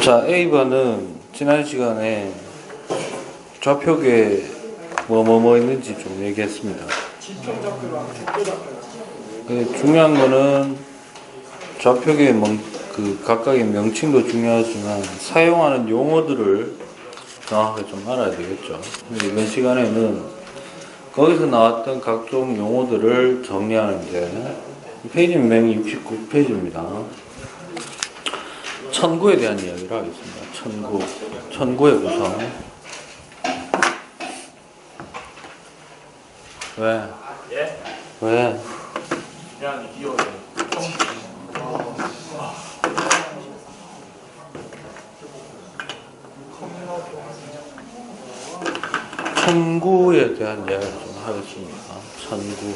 자, A번은 지난 시간에 좌표계에 뭐 있는지 좀 얘기했습니다. 중요한 거는 좌표계의 각각의 명칭도 중요하지만 사용하는 용어들을 정확하게 좀 알아야 되겠죠. 이번 시간에는 거기서 나왔던 각종 용어들을 정리하는데, 페이지 명이 69페이지입니다. 천구에 대한 이야기를 하겠습니다. 천구의 구성. 왜? 예? 왜? 그냥 귀여워요. 천구에 대한 이야기를 좀 하겠습니다. 천구.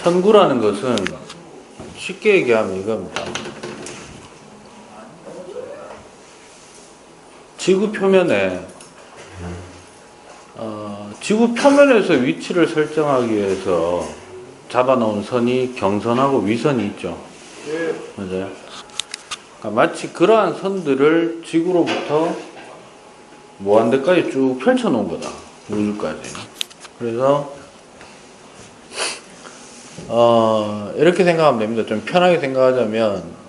천구라는 것은 쉽게 얘기하면 이겁니다. 지구 표면에 지구 표면에서 위치를 설정하기 위해서 잡아놓은 선이 경선하고 위선이 있죠. 맞아요. 그러니까 마치 그러한 선들을 지구로부터 무한대까지 쭉 펼쳐놓은 거다. 우주까지. 그래서 이렇게 생각하면 됩니다. 좀 편하게 생각하자면,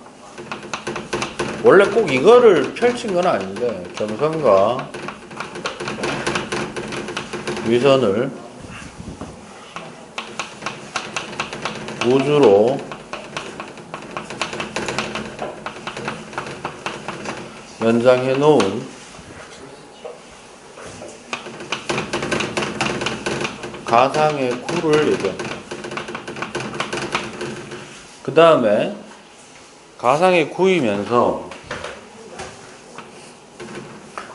원래 꼭 이거를 펼친 건 아닌데, 경선과 위선을 우주로 연장해 놓은 가상의 구를 얘기합니다. 그 다음에 가상의 구이면서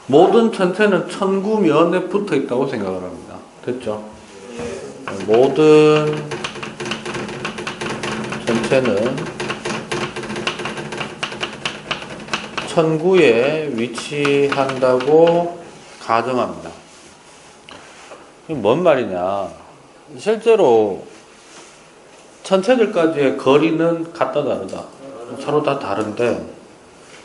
모든 천체는 천구면에 붙어 있다고 생각을 합니다. 됐죠? 모든 천체는 천구에 위치한다고 가정합니다. 이게 뭔 말이냐? 실제로 천체들까지의 거리는 같다 다르다. 서로 다 다른데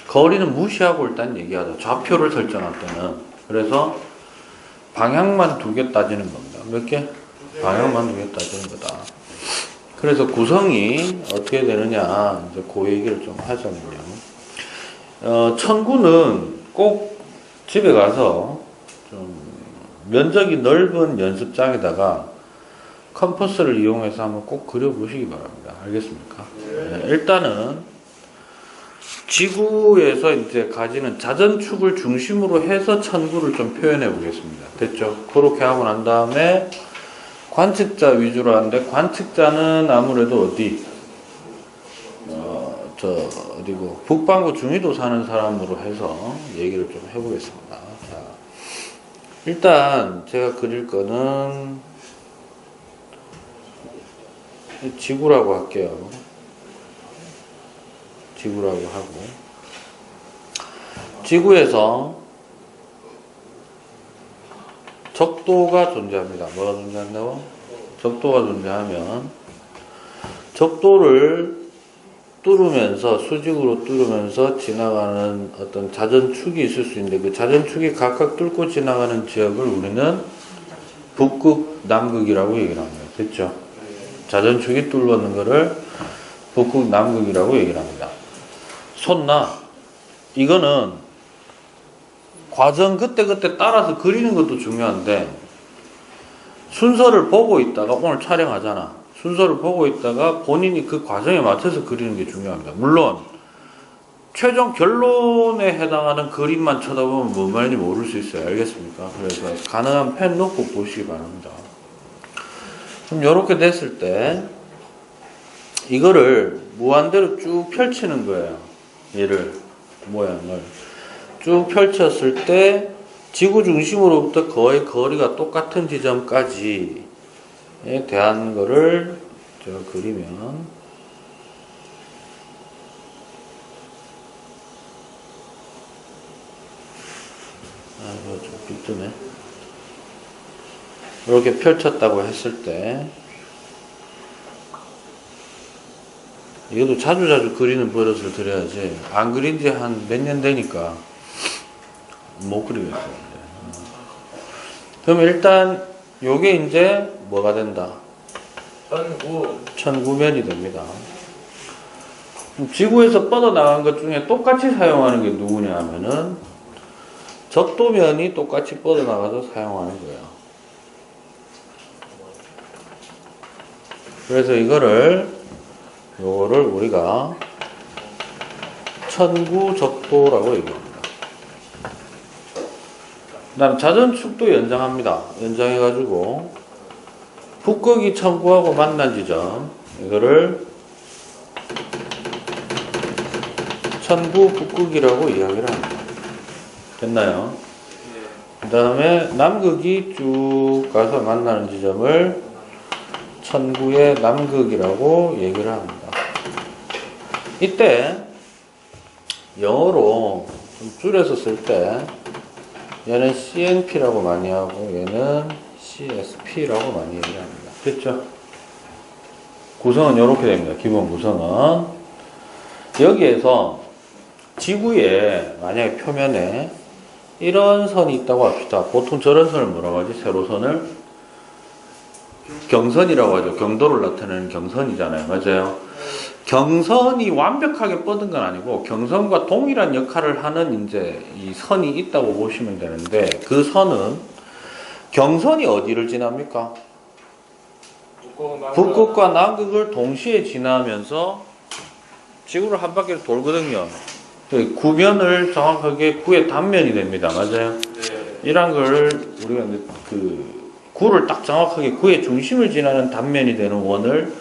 거리는 무시하고 일단 얘기하자. 좌표를 설정할 때는. 그래서 방향만 두 개 따지는 겁니다. 몇 개? 방향만 두 개 따지는 거다. 그래서 구성이 어떻게 되느냐, 이제 그 얘기를 좀 하자면요. 천구는 꼭 집에 가서 좀 면적이 넓은 연습장에다가 컴퍼스를 이용해서 한번 꼭 그려보시기 바랍니다. 알겠습니까? 네, 일단은 지구에서 이제 가지는 자전축을 중심으로 해서 천구를 좀 표현해 보겠습니다. 됐죠? 그렇게 하고 난 다음에 관측자 위주로 하는데, 관측자는 아무래도 어디고 북반구 중위도 사는 사람으로 해서 얘기를 좀 해보겠습니다. 자, 일단 제가 그릴 거는 지구라고 할게요. 지구라고 하고, 지구에서 적도가 존재합니다. 뭐가 존재한다고? 적도가 존재하면 적도를 뚫으면서, 수직으로 뚫으면서 지나가는 어떤 자전축이 있을 수 있는데, 그 자전축이 각각 뚫고 지나가는 지역을 우리는 북극, 남극이라고 얘기를 합니다. 됐죠? 자전축이 뚫는 거를 북극, 남극이라고 얘기를 합니다. 손나, 이거는 과정 그때그때 따라서 그리는 것도 중요한데, 순서를 보고 있다가, 오늘 촬영하잖아. 순서를 보고 있다가 본인이 그 과정에 맞춰서 그리는 게 중요합니다. 물론 최종 결론에 해당하는 그림만 쳐다보면 뭔 말인지 모를 수 있어요. 알겠습니까? 그래서 가능한 펜 놓고 보시기 바랍니다. 그럼 이렇게 됐을 때 이거를 무한대로 쭉 펼치는 거예요. 얘를, 모양을 쭉 펼쳤을 때 지구 중심으로부터 거의 거리가 똑같은 지점까지에 대한 거를 제가 그리면, 이거 좀 삐뚤네. 이렇게 펼쳤다고 했을 때, 이것도 자주자주 그리는 버릇을 들여야지, 안 그린 지 한 몇 년 되니까 못 그리겠어요. 그럼 일단 요게 이제 뭐가 된다? 천구면이 됩니다. 지구에서 뻗어나간 것 중에 똑같이 사용하는 게 누구냐 하면은 적도면이 똑같이 뻗어나가서 사용하는 거예요. 그래서 요거를 우리가 천구적도라고 얘기합니다. 그 다음 자전축도 연장합니다. 연장해가지고 북극이 천구하고 만난 지점, 이거를 천구 북극이라고 이야기를 합니다. 됐나요? 그 다음에 남극이 쭉 가서 만나는 지점을 천구의 남극이라고 얘기를 합니다. 이때 영어로 좀 줄여서 쓸 때 얘는 CNP라고 많이 하고 얘는 CSP라고 많이 얘기를 합니다. 됐죠? 구성은 이렇게 됩니다. 기본 구성은. 여기에서 지구에 만약에 표면에 이런 선이 있다고 합시다. 보통 저런 선을 뭐라고 하지? 세로선을 경선이라고 하죠. 경도를 나타내는 경선이잖아요. 맞아요. 경선이 완벽하게 뻗은 건 아니고 경선과 동일한 역할을 하는 이제 이 선이 있다고 보시면 되는데, 그 선은 경선이 어디를 지납니까? 북극과 남극을 동시에 지나면서 지구를 한 바퀴를 돌거든요. 구면을 정확하게 구의 단면이 됩니다. 맞아요. 이런 걸 우리가 구를 딱 정확하게 구의 중심을 지나는 단면이 되는 원을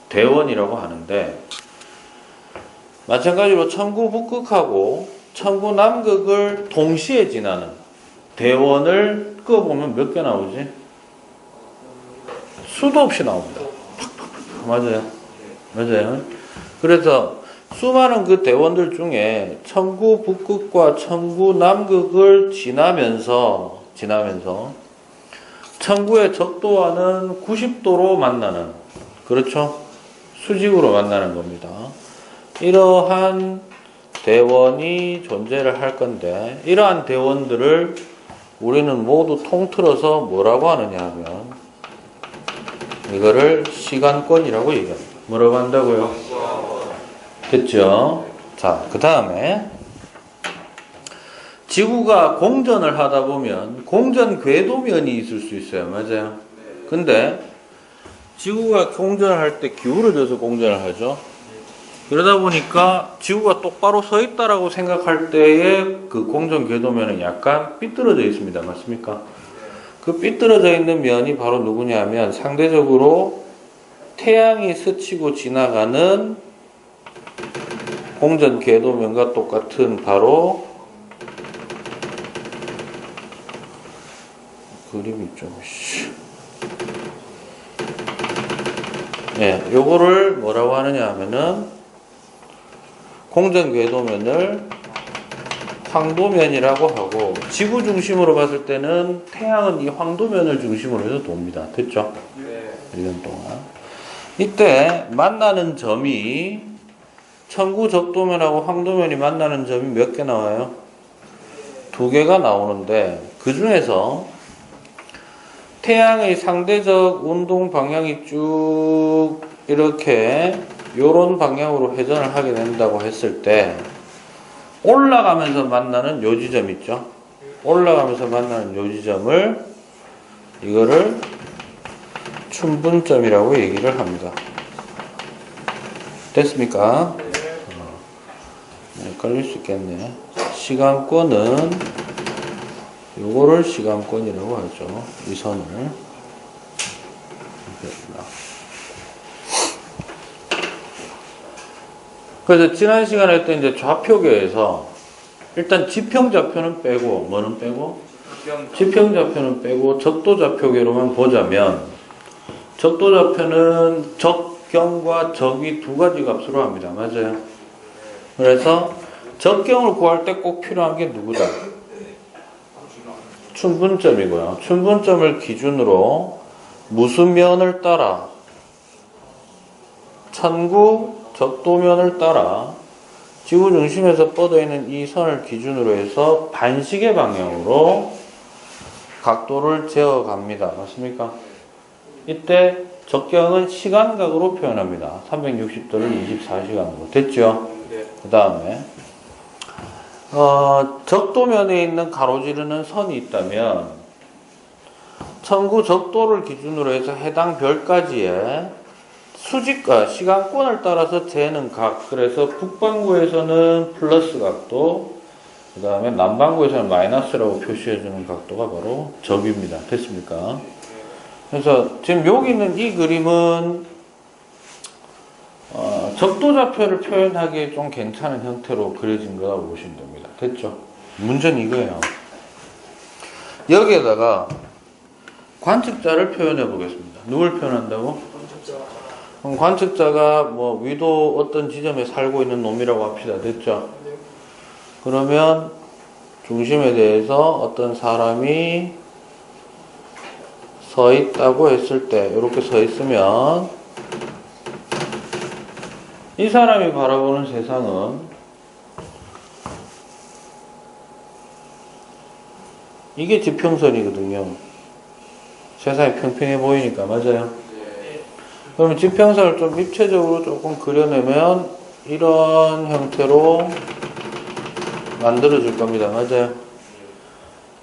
대원이라고 하는데, 마찬가지로 천구 북극하고 천구 남극을 동시에 지나는 대원을 끄어보면 몇 개 나오지? 수도 없이 나옵니다. 맞아요. 맞아요. 그래서 수많은 그 대원들 중에 천구 북극과 천구 남극을 지나면서 천구의 적도와는 90도로 만나는, 그렇죠? 수직으로 만나는 겁니다. 이러한 대원이 존재를 할 건데, 이러한 대원들을 우리는 모두 통틀어서 뭐라고 하느냐 하면 이거를 시간권이라고 얘기합니다. 뭐라고 한다고요? 됐죠? 자, 그 다음에 지구가 공전을 하다 보면 공전 궤도면이 있을 수 있어요. 맞아요? 근데 지구가 공전을 할 때 기울어져서 공전을 하죠. 그러다 보니까 지구가 똑바로 서 있다라고 생각할 때의 그 공전 궤도면은 약간 삐뚤어져 있습니다. 맞습니까? 그 삐뚤어져 있는 면이 바로 누구냐 하면 상대적으로 태양이 스치고 지나가는 공전 궤도면과 똑같은 바로 그림이 좀 네, 요거를 뭐라고 하느냐 하면은 공전 궤도면을 황도면이라고 하고, 지구 중심으로 봤을 때는 태양은 이 황도면을 중심으로 해서 돕니다. 됐죠? 네. 1년 동안. 이때 만나는 점이 천구 적도면하고 황도면이 만나는 점이 몇 개 나와요? 2개가 나오는데, 그 중에서 태양의 상대적 운동 방향이 쭉 이렇게 요런 방향으로 회전을 하게 된다고 했을 때 올라가면서 만나는 요 지점 있죠? 올라가면서 만나는 요 지점을 이거를 춘분점이라고 얘기를 합니다. 됐습니까? 헷갈릴 수 있겠네. 시간권은 요거를 시간권이라고 하죠. 이 선을. 그래서 지난 시간에 했던 이제 좌표계에서 일단 지평좌표는 빼고, 뭐는 빼고? 지평좌표는 빼고 적도좌표계로만 보자면, 적도좌표는 적경과 적이 2가지 값으로 합니다. 맞아요? 그래서 적경을 구할 때 꼭 필요한 게 누구다? 춘분점이고요. 춘분점을 기준으로 무슨 면을 따라 천구 적도면을 따라 지구 중심에서 뻗어 있는 이 선을 기준으로 해서 반시계 방향으로 각도를 재어 갑니다. 맞습니까? 이때 적경은 시간각으로 표현합니다. 360도를 24시간으로. 됐죠? 네. 그 다음에 적도면에 있는 가로지르는 선이 있다면 천구 적도를 기준으로 해서 해당 별까지의 수직과 시간권을 따라서 재는 각, 그래서 북반구에서는 플러스 각도, 그 다음에 남반구에서는 마이너스라고 표시해주는 각도가 바로 적입니다. 됐습니까? 그래서 지금 여기 있는 이 그림은 적도좌표를 표현하기에 좀 괜찮은 형태로 그려진 거라고 보시면 됩니다. 됐죠? 문제는 이거예요. 여기에다가 관측자를 표현해 보겠습니다. 누굴 표현한다고? 그럼 관측자가 뭐 위도 어떤 지점에 살고 있는 놈이라고 합시다. 됐죠? 그러면 중심에 대해서 어떤 사람이 서 있다고 했을 때, 이렇게 서 있으면 이 사람이 바라보는 세상은 이게 지평선이거든요. 세상이 평평해 보이니까. 맞아요? 그러면 지평선을 좀 입체적으로 조금 그려내면 이런 형태로 만들어질 겁니다. 맞아요?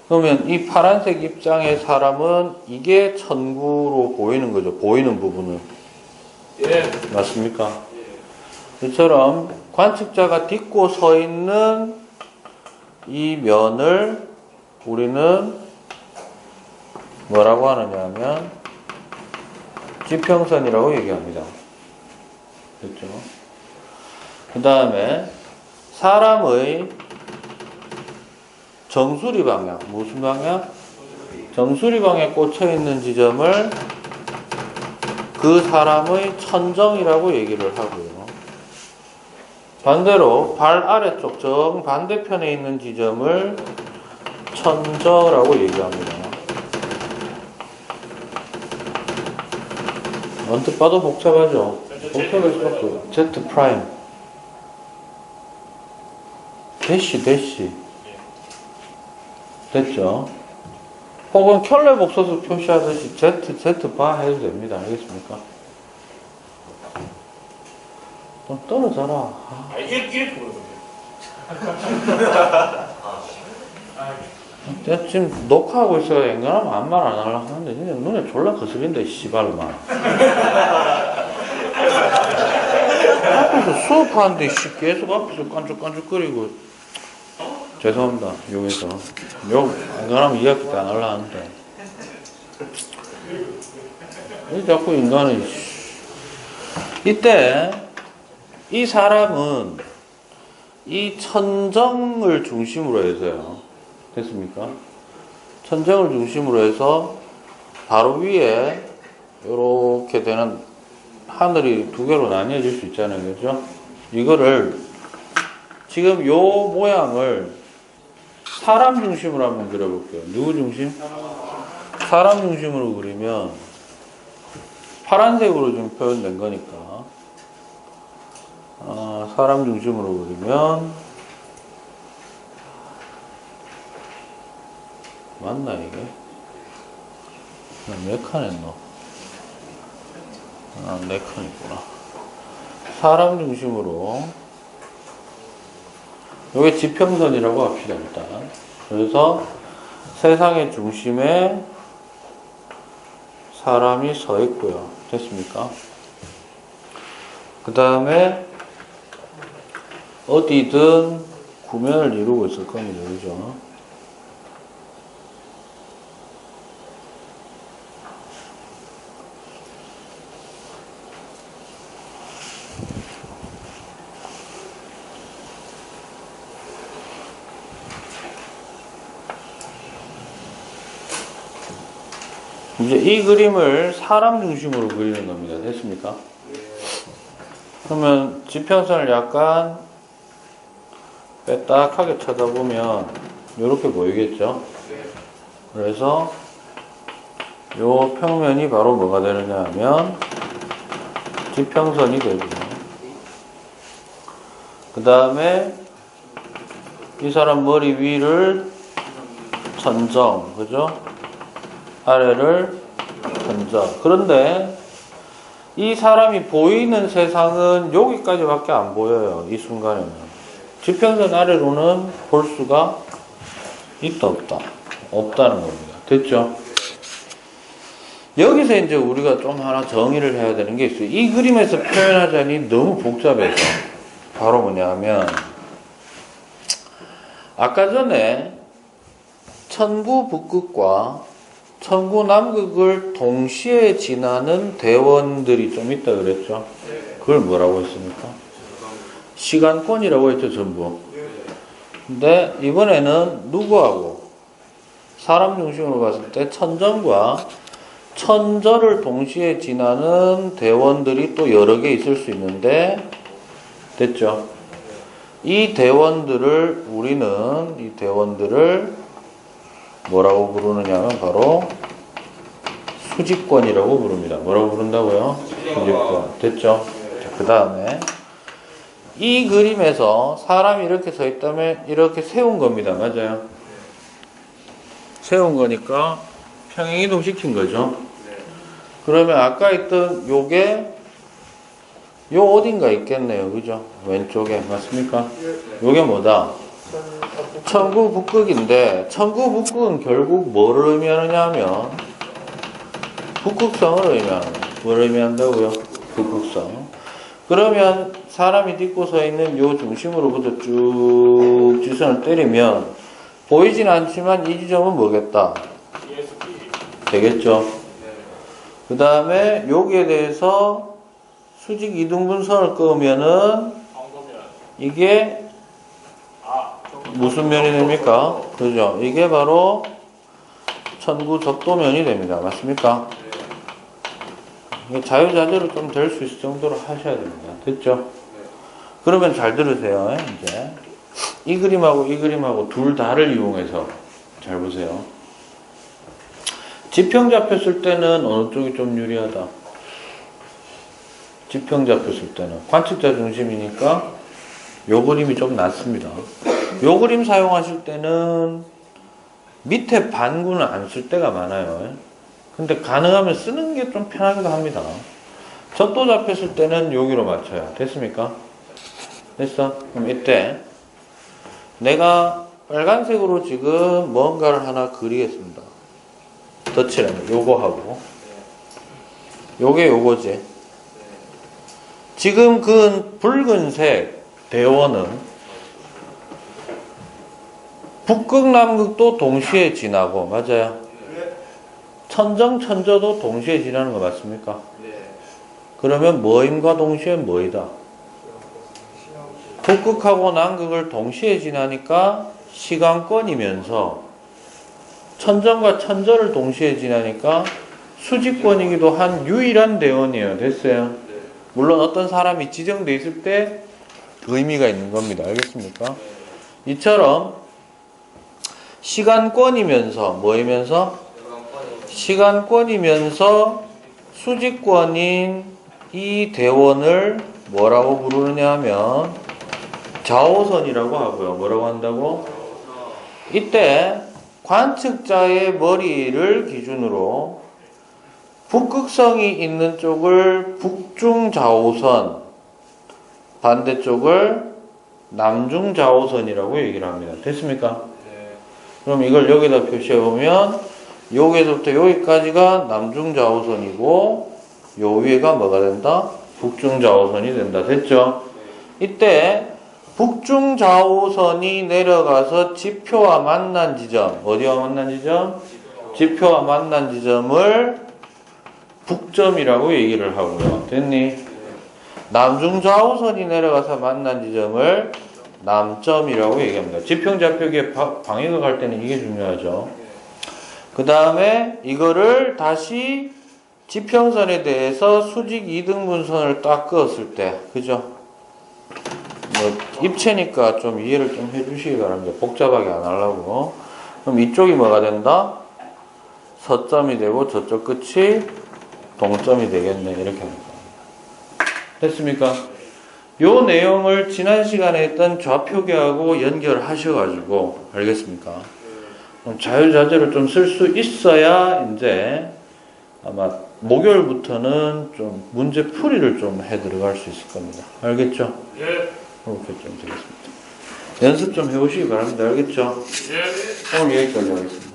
그러면 이 파란색 입장의 사람은 이게 천구로 보이는 거죠. 보이는 부분은. 예. 맞습니까? 이처럼 관측자가 딛고 서 있는 이 면을 우리는 뭐라고 하느냐 하면 지평선이라고 얘기합니다. 됐죠? 그 다음에 사람의 정수리 방향, 무슨 방향? 정수리 방향에 꽂혀 있는 지점을 그 사람의 천정이라고 얘기를 하고요. 반대로 발 아래쪽 정반대편에 있는 지점을 천저라고 얘기합니다. 언뜻 봐도 복잡하죠? 복잡할 수밖에 없어요. Z 프라임 대시 됐죠? 혹은 켤레 복소수 표시하듯이 Z 바 해도 됩니다. 알겠습니까? 좀 떨어져라. 아, 이렇게 보는 거예요. 내가 지금 녹화하고 있어요. 앵간하면 아무 말 안 하려고 하는데 진짜 눈에 졸라 거슬린다. 씨발만. 앞에서 수업하는데 계속 앞에서 깐죽깐죽거리고. 죄송합니다. 욕해서. 욕 앵간하면 2학기 때 안 하려고 하는데. 왜 자꾸 인간은. 이때 이 사람은 이 천정을 중심으로 해서요. 됐습니까? 천정을 중심으로 해서 바로 위에 이렇게 되는 하늘이 두 개로 나뉘어질 수 있잖아요. 그죠? 이거를 지금 요 모양을 사람 중심으로 한번 그려볼게요. 누구 중심? 사람 중심으로 그리면 파란색으로 좀 표현된 거니까 사람 중심으로 그리면 맞나 이게? 몇 칸 했노? 네 칸 있구나. 사람 중심으로 이게 지평선이라고 합시다. 일단 그래서 세상의 중심에 사람이 서 있고요. 됐습니까? 그 다음에 어디든 구면을 이루고 있을 겁니다. 그죠? 이제 이 그림을 사람 중심으로 그리는 겁니다. 됐습니까? 그러면 지평선을 약간 빼딱하게 쳐다보면 이렇게 보이겠죠? 그 그래서 요 평면이 바로 뭐가 되느냐 하면 지평선이 되고, 그 다음에 이 사람 머리 위를 천정, 그죠? 아래를 천정. 그런데 이 사람이 보이는 세상은 여기까지밖에 안 보여요. 이 순간에는. 지평선 아래로는 볼 수가 있다 없다? 없다는 겁니다. 됐죠? 여기서 이제 우리가 좀 하나 정의를 해야 되는 게 있어요. 이 그림에서 표현하자니 너무 복잡해서. 바로 뭐냐 하면, 아까 전에 천구 북극과 천구 남극을 동시에 지나는 대원들이 좀 있다 그랬죠? 그걸 뭐라고 했습니까? 시간권이라고 했죠, 전부. 근데 이번에는 누구하고? 사람 중심으로 봤을 때 천정과 천절을 동시에 지나는 대원들이 또 여러 개 있을 수 있는데, 됐죠? 이 대원들을 뭐라고 부르느냐 하면 바로 수직권이라고 부릅니다. 뭐라고 부른다고요? 수직권. 됐죠? 그 다음에 이 그림에서 사람이 이렇게 서 있다면 이렇게 세운 겁니다. 맞아요? 세운 거니까 평행이동 시킨 거죠. 그러면 아까 있던 요게 요 어딘가 있겠네요. 그죠? 왼쪽에. 맞습니까? 요게 뭐다? 천구 북극인데, 천구 북극은 결국 뭐를 의미하느냐 하면 북극성을 의미하는 거예요. 뭘 의미한다고요? 북극성. 그러면 사람이 딛고 서 있는 요 중심으로부터 쭉 지선을 때리면 보이진 않지만 이 지점은 뭐겠다? 되겠죠? 그 다음에 여기에 대해서 수직 이등분선을 그으면은 이게 무슨 면이 됩니까? 그죠? 이게 바로 천구 적도면이 됩니다. 맞습니까? 이게 자유자재로 좀 될 수 있을 정도로 하셔야 됩니다. 됐죠? 그러면 잘 들으세요. 이제 이 그림하고 둘 다를 이용해서 잘 보세요. 지평 잡혔을 때는 어느 쪽이 좀 유리하다? 지평 잡혔을 때는 관측자 중심이니까 요 그림이 좀 낫습니다. 요 그림 사용하실 때는 밑에 반구는 안 쓸 때가 많아요. 근데 가능하면 쓰는 게 좀 편하기도 합니다. 적도 잡혔을 때는 여기로 맞춰요. 됐습니까? 됐어? 그럼 이때 내가 빨간색으로 지금 뭔가를 하나 그리겠습니다. 덧칠하면 요거하고 요게 요거지. 지금 그 붉은색 대원은 북극 남극도 동시에 지나고, 맞아요? 천정 천저도 동시에 지나는 거 맞습니까? 그러면 뭐임과 동시에 뭐이다? 북극하고 남극을 동시에 지나니까 시간권이면서 천정과 천절을 동시에 지나니까 수직권이기도 한 유일한 대원이에요. 됐어요? 물론 어떤 사람이 지정돼 있을 때 의미가 있는 겁니다. 알겠습니까? 이처럼 시간권이면서 뭐이면서? 시간권이면서 수직권인 이 대원을 뭐라고 부르느냐 하면 좌오선이라고 하고요. 뭐라고 한다고? 이때 관측자의 머리를 기준으로 북극성이 있는 쪽을 북중좌오선, 반대쪽을 남중좌오선이라고 얘기를 합니다. 됐습니까? 그럼 이걸 여기다 표시해 보면 여기서부터 여기까지가 남중좌오선이고 요 위에가 뭐가 된다? 북중좌오선이 된다. 됐죠? 이때 북중좌오선이 내려가서 지표와 만난 지점, 어디와 만난 지점? 지표와 만난 지점을 북점이라고 얘기를 하고요. 됐니? 남중좌오선이 내려가서 만난 지점을 남점이라고 얘기합니다. 지평좌표기에 방해가 갈 때는 이게 중요하죠. 그 다음에 이거를 다시 지평선에 대해서 수직 2등분선을 딱 그었을 때, 그죠? 뭐 입체니까 좀 이해를 좀 해주시기 바랍니다. 복잡하게 안 하려고. 그럼 이쪽이 뭐가 된다? 서점이 되고 저쪽 끝이 동점이 되겠네. 이렇게 합니다. 됐습니까? 요 내용을 지난 시간에 했던 좌표계하고 연결하셔가지고 알겠습니까? 자유자재를 좀 쓸 수 있어야 이제 아마 목요일부터는 좀 문제 풀이를 좀 해 들어갈 수 있을 겁니다. 알겠죠? 예. 그렇게 좀 되겠습니다. 연습 좀 해보시기 바랍니다. 알겠죠? 예. 오늘 여기까지 하겠습니다.